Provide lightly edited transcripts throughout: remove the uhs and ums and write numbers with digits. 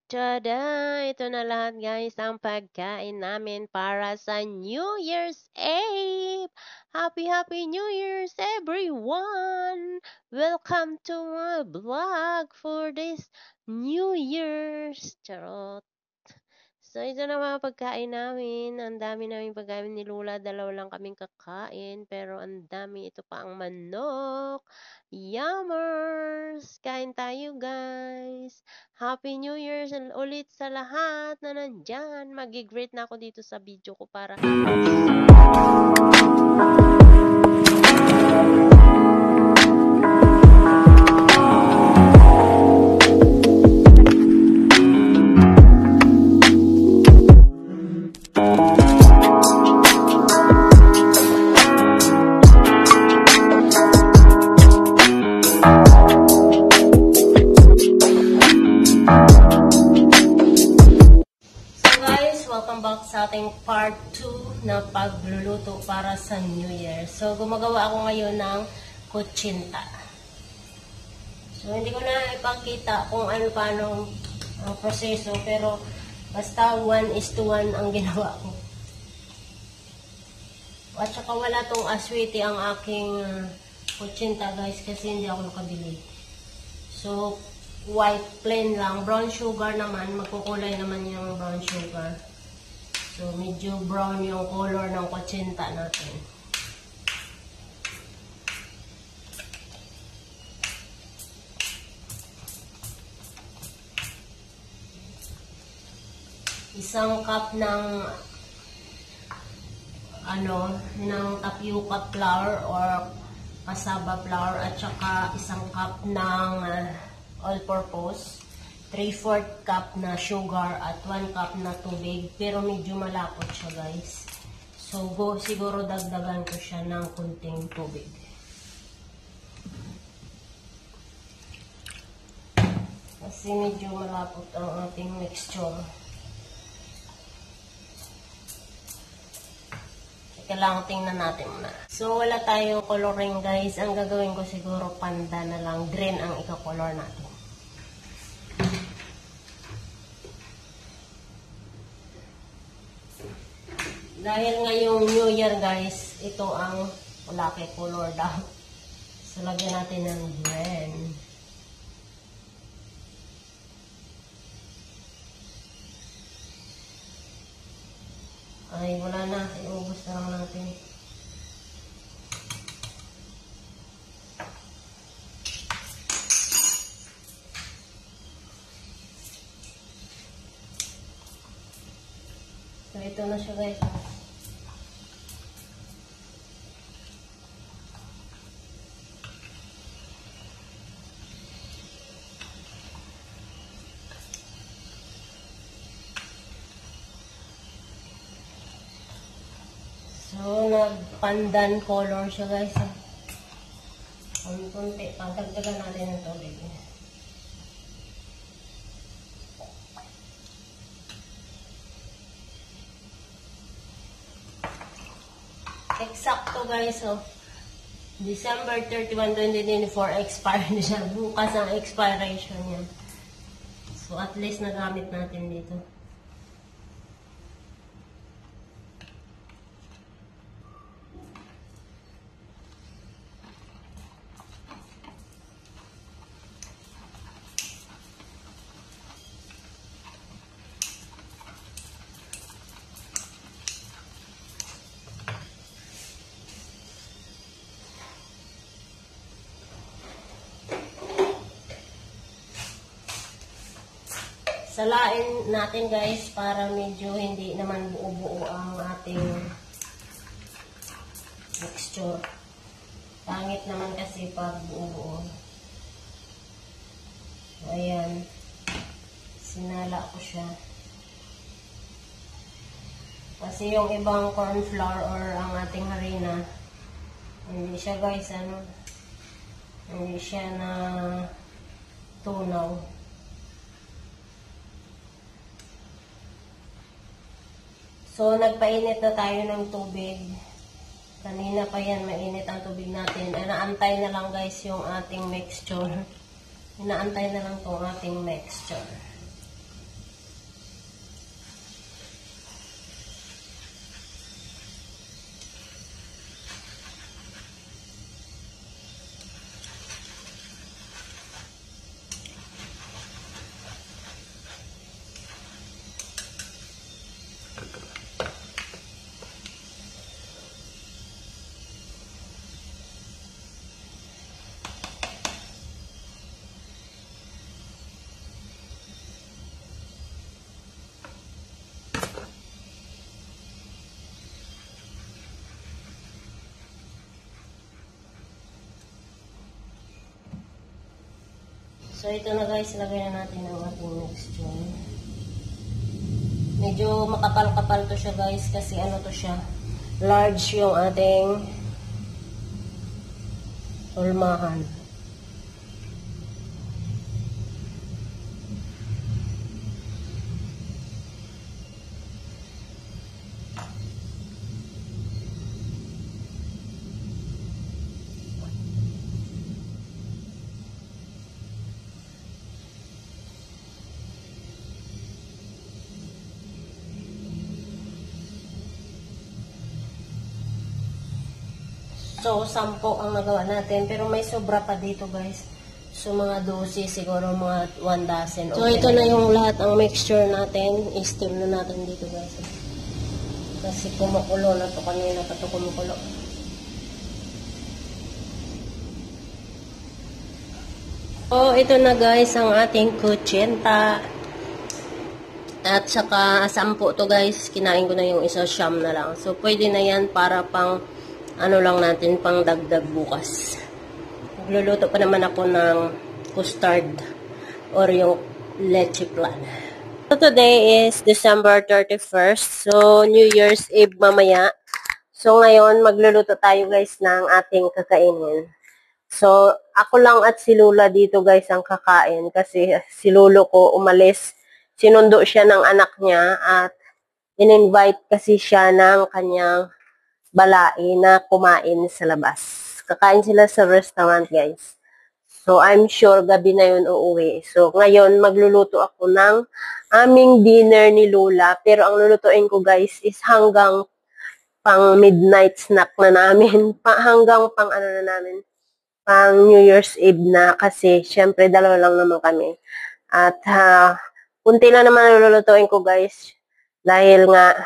Tada! Ito na lahat guys ang pagkain namin para sa New Year's Eve! Happy New Year's everyone! Welcome to my vlog for this New Year's! Charot! So, ito na mga pagkain namin. Ang dami namin pagkain ni Lula. Dalawa lang kaming kakain. Pero ang dami. Ito pa ang manok. Yummers! Kain tayo, guys. Happy New Year's ulit sa lahat na nandyan. Mag-greet na ako dito sa video ko para... Welcome back sa ating part 2 na pagluluto para sa New Year. So, gumagawa ako ngayon ng kutsinta. So, hindi ko na ipakita kung ano paano ang proseso, pero basta 1:1 ang ginawa ko. At saka wala tong aswiti ang aking kutsinta guys, kasi hindi ako nakabili. So, white plain lang. Brown sugar naman, magkukulay naman yung brown sugar. So, medyo brown yung color ng kutsinta natin. Isang cup ng ng tapioca flour or cassava flour at saka isang cup ng all-purpose. 3/4 cup na sugar at 1 cup na tubig, pero medyo malapot siya guys. So, siguro dagdagan ko siya ng kunting tubig. Kasi medyo malapot ang ating mixture. Kailangan tingnan natin muna. So, wala tayong coloring guys. Ang gagawin ko siguro panda na lang. Green ang ika-color natin. Dahil ngayong New Year guys, ito ang lucky color daw. So, lagyan natin ng green. Ay, wala na. Iubos na lang natin. So, ito na siya guys. So, nag-pandan color siya guys. Kunti. Pagdagdagan natin ng tubig. Eksakto guys. So, December 31, 2024 expire na siya. Bukas ang expiration niya. So, at least nagamit natin dito. Salain natin guys para medyo hindi naman buo-buo ang ating mixture. Pangit naman kasi pag buo-buo. Ayan. Sinala ko siya. Kasi yung ibang corn flour or ang ating harina, hindi siya guys, hindi siya na tunaw. So, nagpainit na tayo ng tubig. Kanina pa yan, mainit ang tubig natin. Inaantay na lang guys yung ating mixture. Inaantay na lang itong ating mixture. So, ito na guys, lagay na natin ang ating mixture. Medyo makapal-kapal to siya guys, kasi ano to siya, large yung ating ulmahan. So, 10 ang nagawa natin. Pero may sobra pa dito, guys. So, mga 12, siguro mga 1 dozen. So, ito na yung lahat ang mixture natin. I-steam na natin dito, guys. Kasi kumukulo na to kanina pa to kumukulo. So, ito na, guys, ang ating kutsenta. At saka, 10 to, guys. Kinain ko na yung isa, siyam na lang. So, pwede na yan para pang ano lang natin, pang dagdag bukas. Magluluto pa naman ako ng custard or yung leche flan. So today is December 31st. So New Year's Eve mamaya. So ngayon magluluto tayo guys ng ating kakainin. So ako lang at si Lula dito guys ang kakain kasi si Lolo ko umalis. Sinundo siya ng anak niya at in-invite kasi siya ng kanyang balai na kumain sa labas. Kakain sila sa restaurant, guys. So, I'm sure gabi na yun uuwi. So, ngayon, magluluto ako ng aming dinner ni Lola. Pero ang lulutuin ko, guys, is hanggang pang midnight snack na namin. Hanggang pang ano na namin, pang New Year's Eve na. Kasi, syempre, dalawa lang naman kami. At, kunti lang naman ang lulutuin ko, guys. Dahil nga,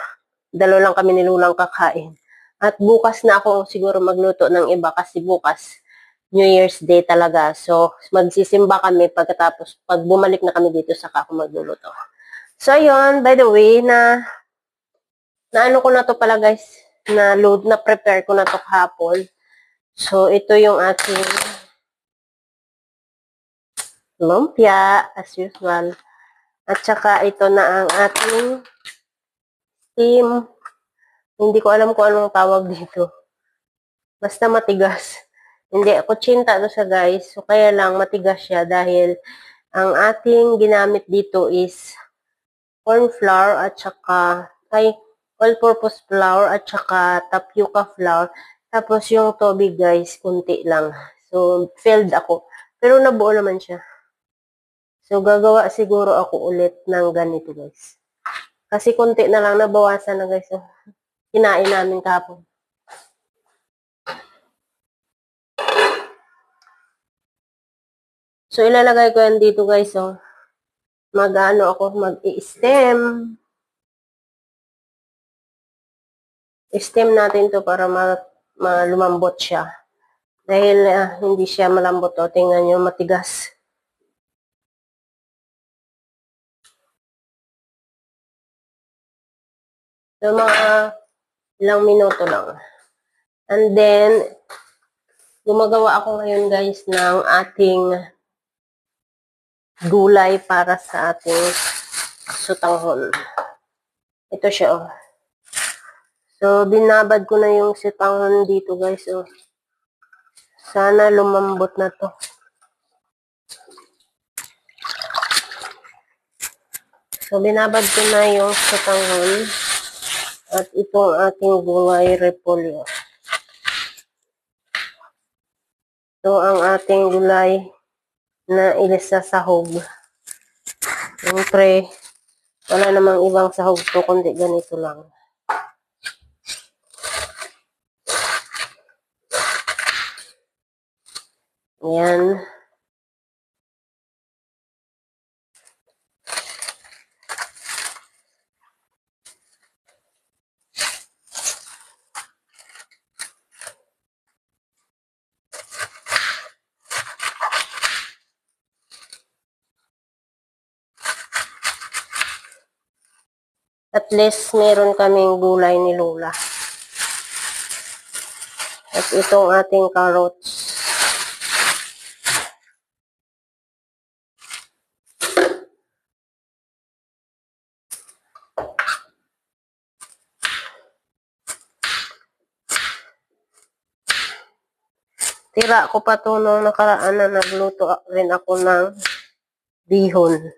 dalawa lang kami ni Lolang kakain. At bukas na ako siguro magluto ng iba kasi bukas New Year's Day talaga. So, magsisimba kami pagkatapos, pag bumalik na kami dito, saka ako magluluto. So, yun, by the way, na ano ko na to pala guys, na prepare ko na to kahapon. So, ito yung ating lumpia, as usual. At saka, ito na ang ating steam. Hindi ko alam kung anong tawag dito. Basta matigas. Hindi, kutsinta to siya guys. So, kaya lang matigas siya dahil ang ating ginamit dito is corn flour at saka, all-purpose flour at saka tapioca flour. Tapos yung tubig guys, kunti lang. So, filled ako. Pero nabuo naman siya. So, gagawa siguro ako ulit ng ganito guys. Kasi kunti na lang, nabawasan na guys. So, kinain namin kahapon. So, ilalagay ko yan dito guys, oh. Mag-ano ako, mag-i-stem. I-stem natin to para lumambot siya. Dahil hindi siya malambot, oh. Tingnan nyo, matigas. So, mga ilang minuto lang. And then, gumagawa ako ngayon guys ng ating gulay para sa ating sutanghon. Ito siya, oh. So, binabad ko na yung sutanghon dito, guys, oh. Sana lumambot na to. So, binabad ko na yung sutanghon. At itong ating gulay repolyo. So, ang ating gulay na ilisasahog. Siyempre, wala namang ibang sahog to, kundi ganito lang. Ayan. At least, meron kaming gulay ni Lola. At itong ating carrots. Tira ko pa to nung nakaraan na nagluto rin ako ng bihon.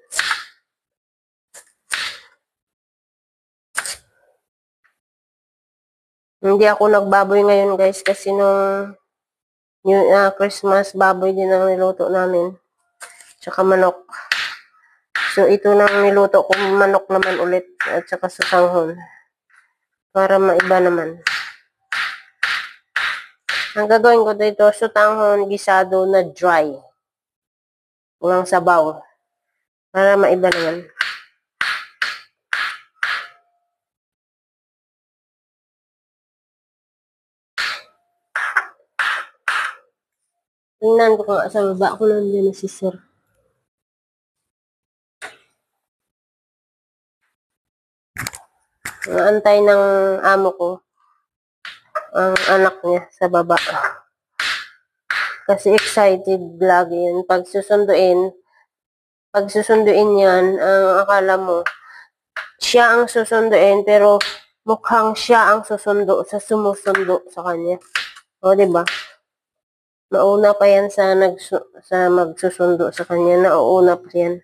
Hindi ako nagbaboy ngayon guys kasi nung Christmas baboy din ang niluto namin. Tsaka manok. So ito nang niluto ko manok naman ulit at saka sa sanghon. Para maiba naman. Ang gagawin ko dito, sutanghon gisado na dry. Walang sabaw. Para maiba naman. Tingnan ko nga sa baba ko nandiyan na si Sir. Antay ng amo ko ang anak niya sa baba. Kasi excited lagi yan. Pag susunduin yan, ang akala mo, siya ang susunduin, pero mukhang siya ang sumusundo sa kanya. O, diba? Mauna pa yan sa magsusundo sa kanya. Nauuna pa yan.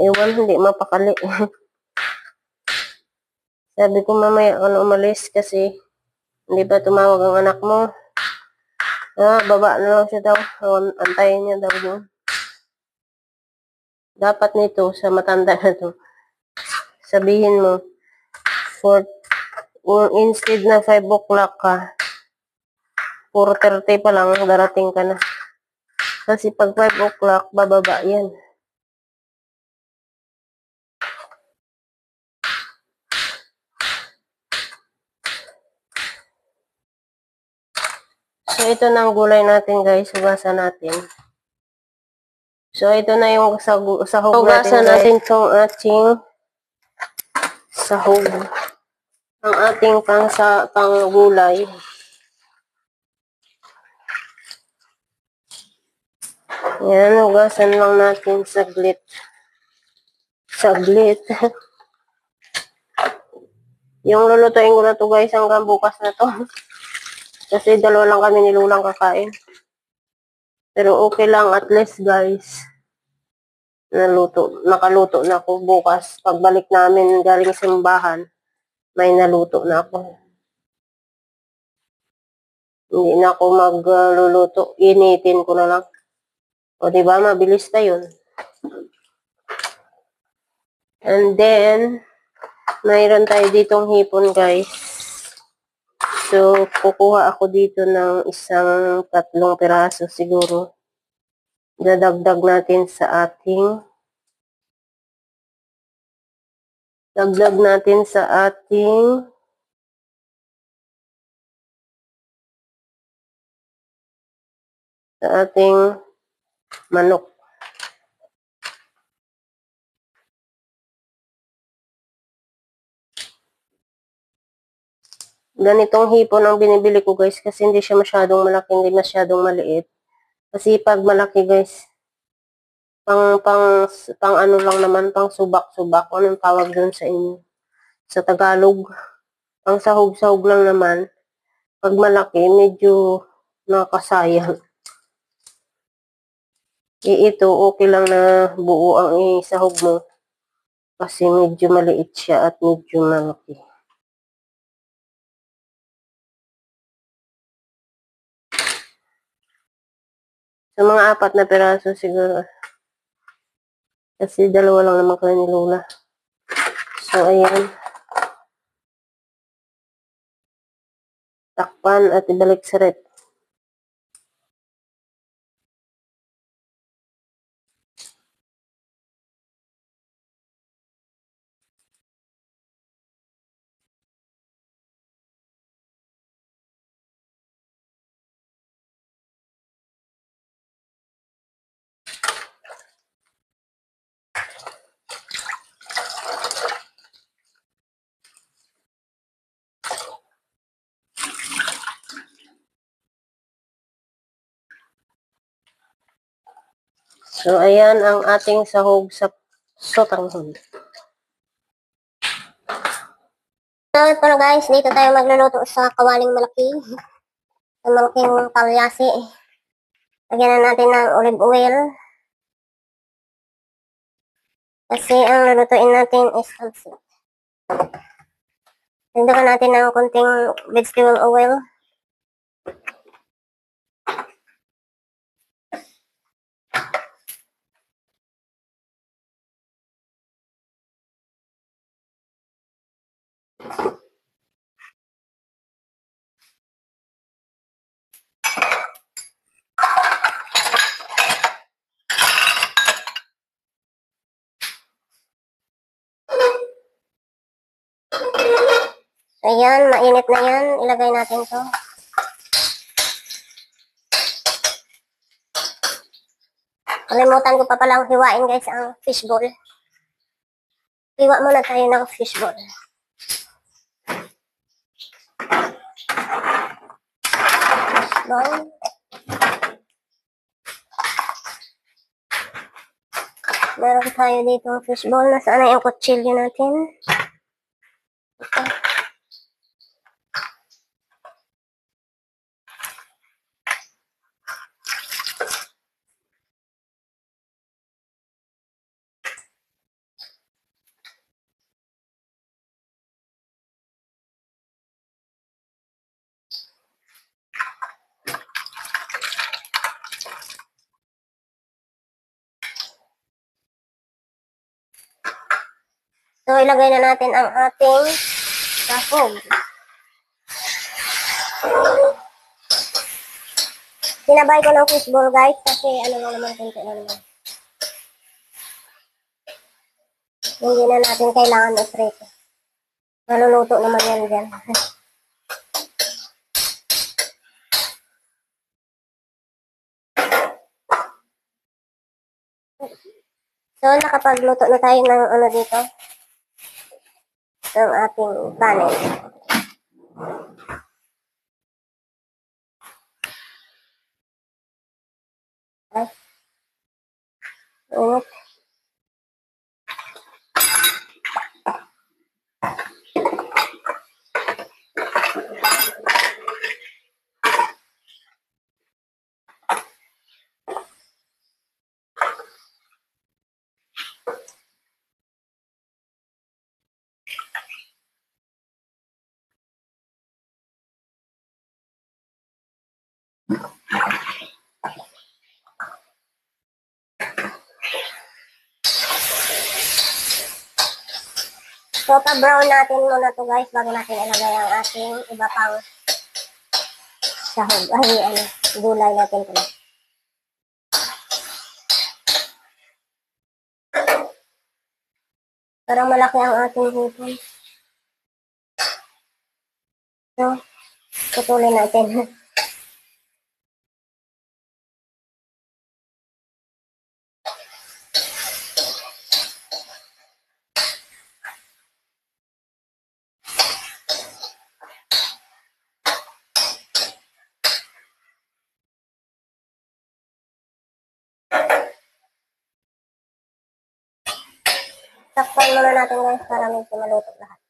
Ewan, hindi mapakali. Sabi ko mamaya ako na umalis kasi hindi ba tumawag ang anak mo? Baba na lang siya daw. Antayin niya daw yun. Dapat nito sa matanda na to. Sabihin mo, instead na 5 o'clock ka, 4:30 pa lang, darating ka na. Kasi pag 5 o'clock, bababa yan. So, ito na ang gulay natin guys. Hugasan natin. So, ito na yung sahog natin. Hugasan natin itong ating sahog. Ang ating panggulay. Yan, hugasan lang natin saglit. Saglit. Yung lulutuin ko na to guys hanggang bukas na to. Kasi dalawa lang kami ni Lulang kakain. Pero okay lang at least guys. Nakaluto na ako bukas. Pagbalik namin galing simbahan, may naluto na ako. Hindi na ako magluluto. Initin ko na lang. O diba, mabilis na yun. And then, mayroon tayo ditong hipon guys. So, kukuha ako dito ng 3 piraso siguro. Dadagdag natin sa ating manok. Ganitong hipon ang binibili ko guys kasi hindi siya masyadong malaki, hindi masyadong maliit. Kasi pag malaki guys, pang ano lang naman, pang subak-subak. Anong tawag doon sa inyo? Sa Tagalog. Pang sahog-sahog lang naman. Pag malaki, medyo nakasayang. Ito, okay lang na buo ang isahog mo. Kasi medyo maliit siya at medyo malaki. Sa mga 4 na piraso siguro. Kasi 2 lang naman kami ni Lola. So, ayan. Takpan at ibalik sa rep. So, ayan ang ating sahog sa sotanghon. So, ito na guys, dito tayo magluluto sa kawaling malaki. Pamangking kalyasi. Lagyan na natin ng olive oil. Kasi ang lulutuin natin is pancit. Dagdagan natin ng konting vegetable oil. Ayan, mainit na yan. Ilagay natin to. Kalimutan ko pa palang hiwain guys ang fishball. Hiwa muna tayo ng fishball. Fishball. Meron tayo dito ang fishball. Nasaan na yung kutsilyo natin? Ito. So, ilagay na natin ang ating sahog. Sinabay ko ng fishball guys kasi ano lang naman, konti lang naman. Hindi na natin kailangan i-prito. Maluluto naman yan dyan. So, nakapagluto na tayo ng ano dito. Ng ating panin. Ay. Init. So, pa-brown natin muna to guys bago natin ilagay ang ating iba pang sahog. Ay, ano, gulay natin to. Parang malaki ang ating hipon. So, putulin natin. Takpan muna natin guys para medyo maluto lahat.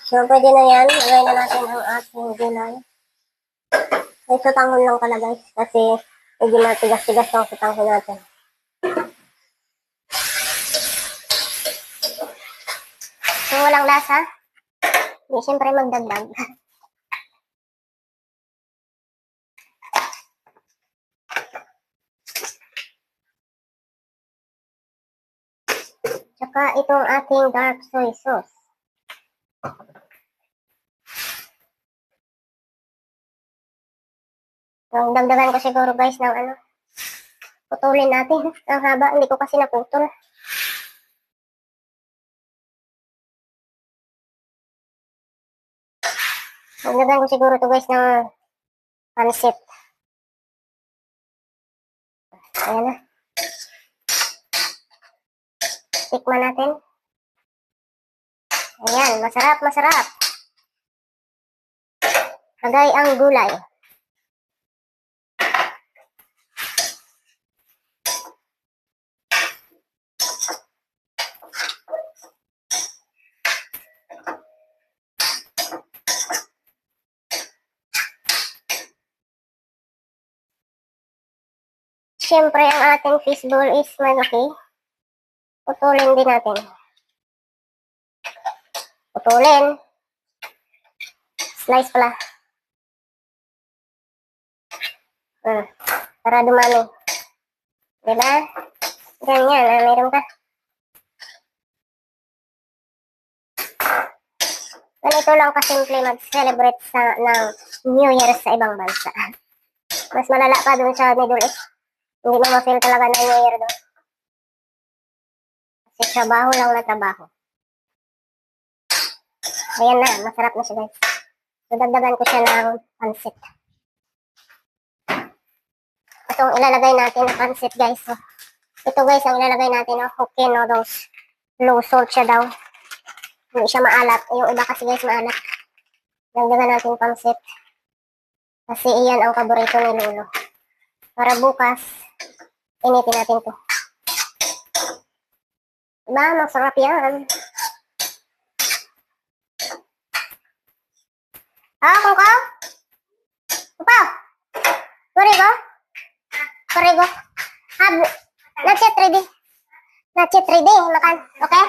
So, pwede na yan. Lagay na natin ang ating gulay. May sutanghon lang pala guys kasi medyo matigas-tigas ang sutanghon natin. Kung walang lasa, hindi siyempre magdagdag. Tsaka itong ating dark soy sauce. Ang dagdagan ko siguro guys ng ano, putulin natin. Ang haba, hindi ko kasi naputol. Dagdagan ko siguro to guys ng pancit. Ayan na. Tikman natin. Ayan, masarap, masarap. Lagay ang gulay. Siyempre, ang ating fishball is malaki. Putulin din natin. Putulin. Slice pala. Para dumami. Diba? Ganyan, meron ka. Ganito lang kasimple mag-celebrate ng New Year sa ibang bansa. Mas malala pa dun sa Middle East. Hindi mo ma-feel talaga na New Year doon. Kasi trabaho lang na trabaho. Ayan na, masarap na siya guys. So, dagdagan ko siya ng pansit. Itong ilalagay natin na pansit guys. So, ito guys ang ilalagay natin ng Hokkien noodles. Low salt siya daw. Hindi siya maalat. Yung iba kasi guys maalat. Dagdagan natin pansit. Kasi iyan ang paborito ni Lolo. Para bukas, initin natin to. Diba? Masarap yan. Kung ka? Upaw? Parigo? Parigo? Not yet ready. Not yet ready. Makan. Okay?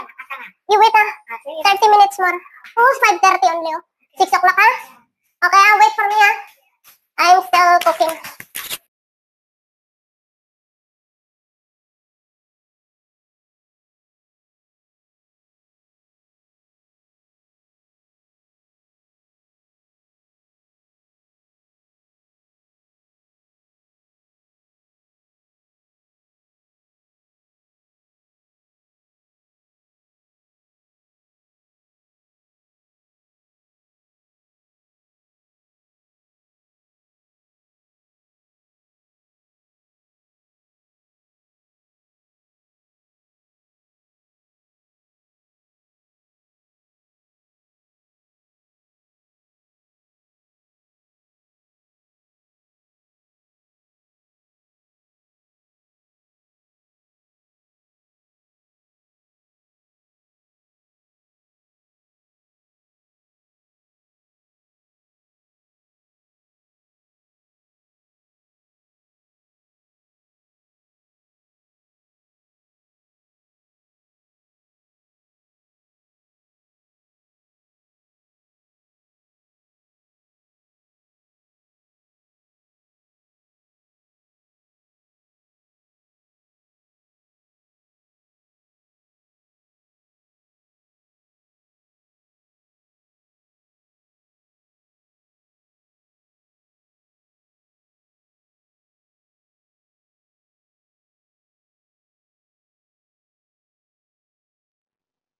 You wait 30 minutes more. Oh, 5:30 only. 6 o'clock Okay, wait for me I'm still cooking.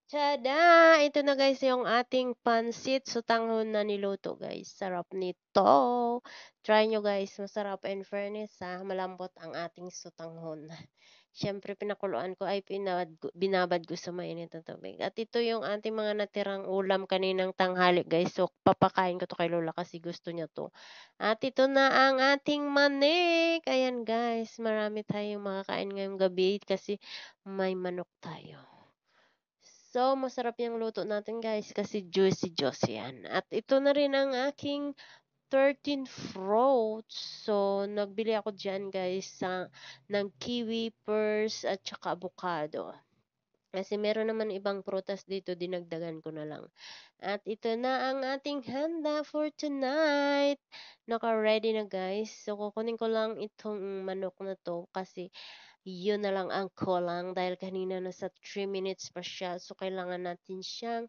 Tada! Ito na guys yung ating pansit sutanghon na niluto guys. Sarap nito. Try nyo guys. Masarap and fairness malambot ang ating sutanghon. Siyempre pinakuluan ko ay binabad ko sa mainit na tubig. At ito yung ating mga natirang ulam kaninang tanghali guys. So papakain ko to kay Lola kasi gusto niya to. At ito na ang ating manik. Ayan guys. Marami tayong makakain ngayong gabi kasi may manok tayo. So, masarap yung luto natin guys kasi juicy yan. At ito na rin ang aking 13 fruits. So, nagbili ako dyan guys ng kiwi, pears, at saka avocado. Kasi meron naman ibang prutas dito, dinagdagan ko na lang. At ito na ang ating handa for tonight. Naka-ready na guys. So, kukunin ko lang itong manok na to kasi yun na lang ang kulang dahil kanina nasa 3 minutes pa siya. So, kailangan natin siyang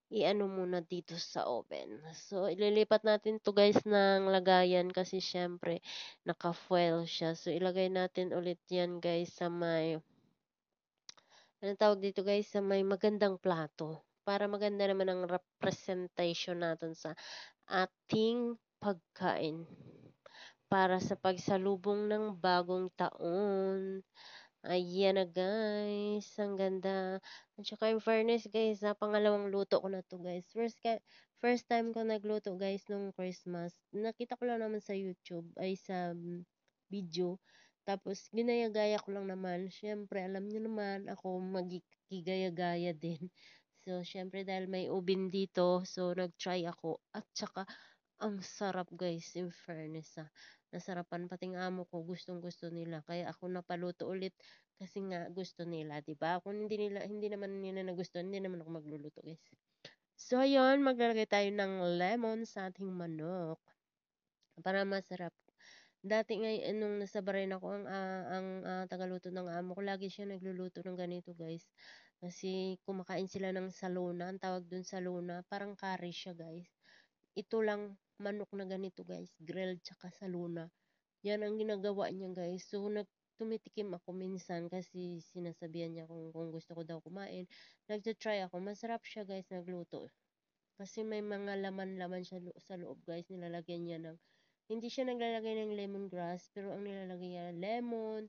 i-ano muna dito sa oven. So, ililipat natin to guys ng lagayan kasi syempre naka-foil siya. So, ilagay natin ulit yan guys sa may, ano tawag dito guys, sa may magandang plato. Para maganda naman ang representation natin sa ating pagkain. Para sa pagsalubong ng bagong taon. Ayan na guys, ang ganda. At saka in fairness guys, pangalawang luto ko na to guys. First time ko nagluto guys nung Christmas. Nakita ko lang naman sa YouTube, ay sa video. Tapos ginaya-gaya ko lang naman. Siyempre, alam niyo naman ako magigaya-gaya din. So, siyempre dahil may ubin dito, so nag-try ako. At saka ang sarap guys, in fairness nasarapan pati ng amo ko, gustong-gusto nila. Kaya ako napaluto ulit kasi nga gusto nila, 'di ba? Kung hindi naman nila nagustuhan, hindi naman ako magluluto, guys. So ayun, maglalagay tayo ng lemon sa ating manok para masarap. Dati nga nung nasa Bahrain ako, ang tagaluto ng amo ko, lagi siya nagluluto ng ganito, guys. Kasi kumakain sila ng saluna, ang tawag dun saluna, parang curry siya, guys. Ito lang manok na ganito guys, grilled tsaka sa luna. Yan ang ginagawa niya guys. So tumitikim ako minsan kasi sinasabihan niya kung gusto ko daw kumain. Nagtitry ako. Masarap siya guys nagluto. Kasi may mga laman-laman siya sa loob guys. Nilalagyan niya ng, hindi siya naglalagay ng lemongrass, pero ang nilalagay niya lemon,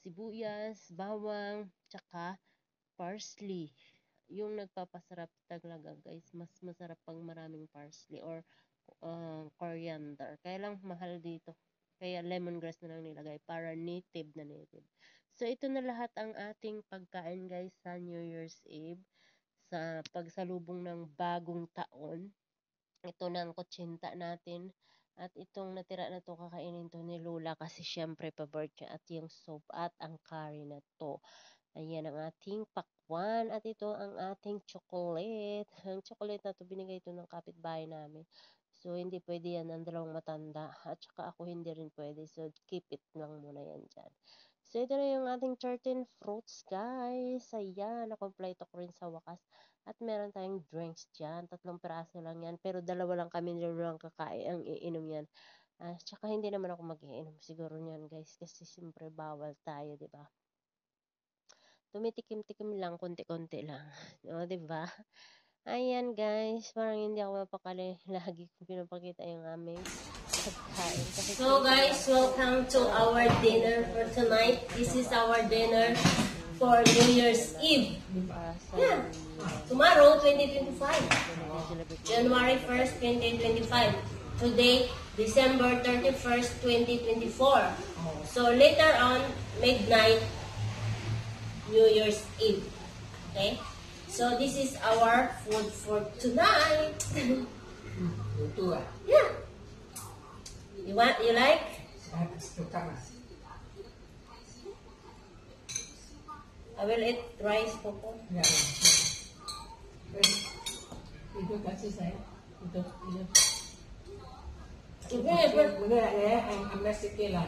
sibuyas, bawang, tsaka parsley. Yung nagpapasarap talaga guys, mas masarap pang maraming parsley or coriander. Kaya lang mahal dito. Kaya lemongrass na lang nilagay para native na native. So ito na lahat ang ating pagkain guys sa New Year's Eve. Sa pagsalubong ng bagong taon. Ito na ang kutsinta natin. At itong natira na to, kakainin to ni Lola kasi syempre paborito niya, at yung soup at ang curry na to. Ayan ang ating pakwan at ito ang ating chocolate. Ang chocolate na to, binigay ito ng kapitbahay namin. So, hindi pwede yan ng dalawang matanda. At saka ako hindi rin pwede. So, keep it lang muna yan dyan. So, ito na yung ating 13 fruits, guys. Ayan, nakompleto ko rin sa wakas. At meron tayong drinks dyan. 3 piraso lang yan. Pero 2 lang kami, 2 lang kakain ang iinom yan. Tsaka hindi naman ako mag-iinom siguro niyan, guys. Kasi siyempre bawal tayo, di ba? Tumitikim-tikim lang, konti-konti lang. O, diba? Ayan, guys. Parang hindi ako mapakali. Lagi ko pinapakita yung aming pagkain. Kasi So guys, welcome to our dinner for tonight. This is our dinner for New Year's Eve. Yeah. Tomorrow, 2025. January 1st, 2025. Today, December 31st, 2024. So later on, midnight, New Year's Eve. Okay? So this is our food for tonight. Yeah. You like? I will eat rice, Popo. Itu kasih saya. Itu. Sige, Muna ang amnesty kailan.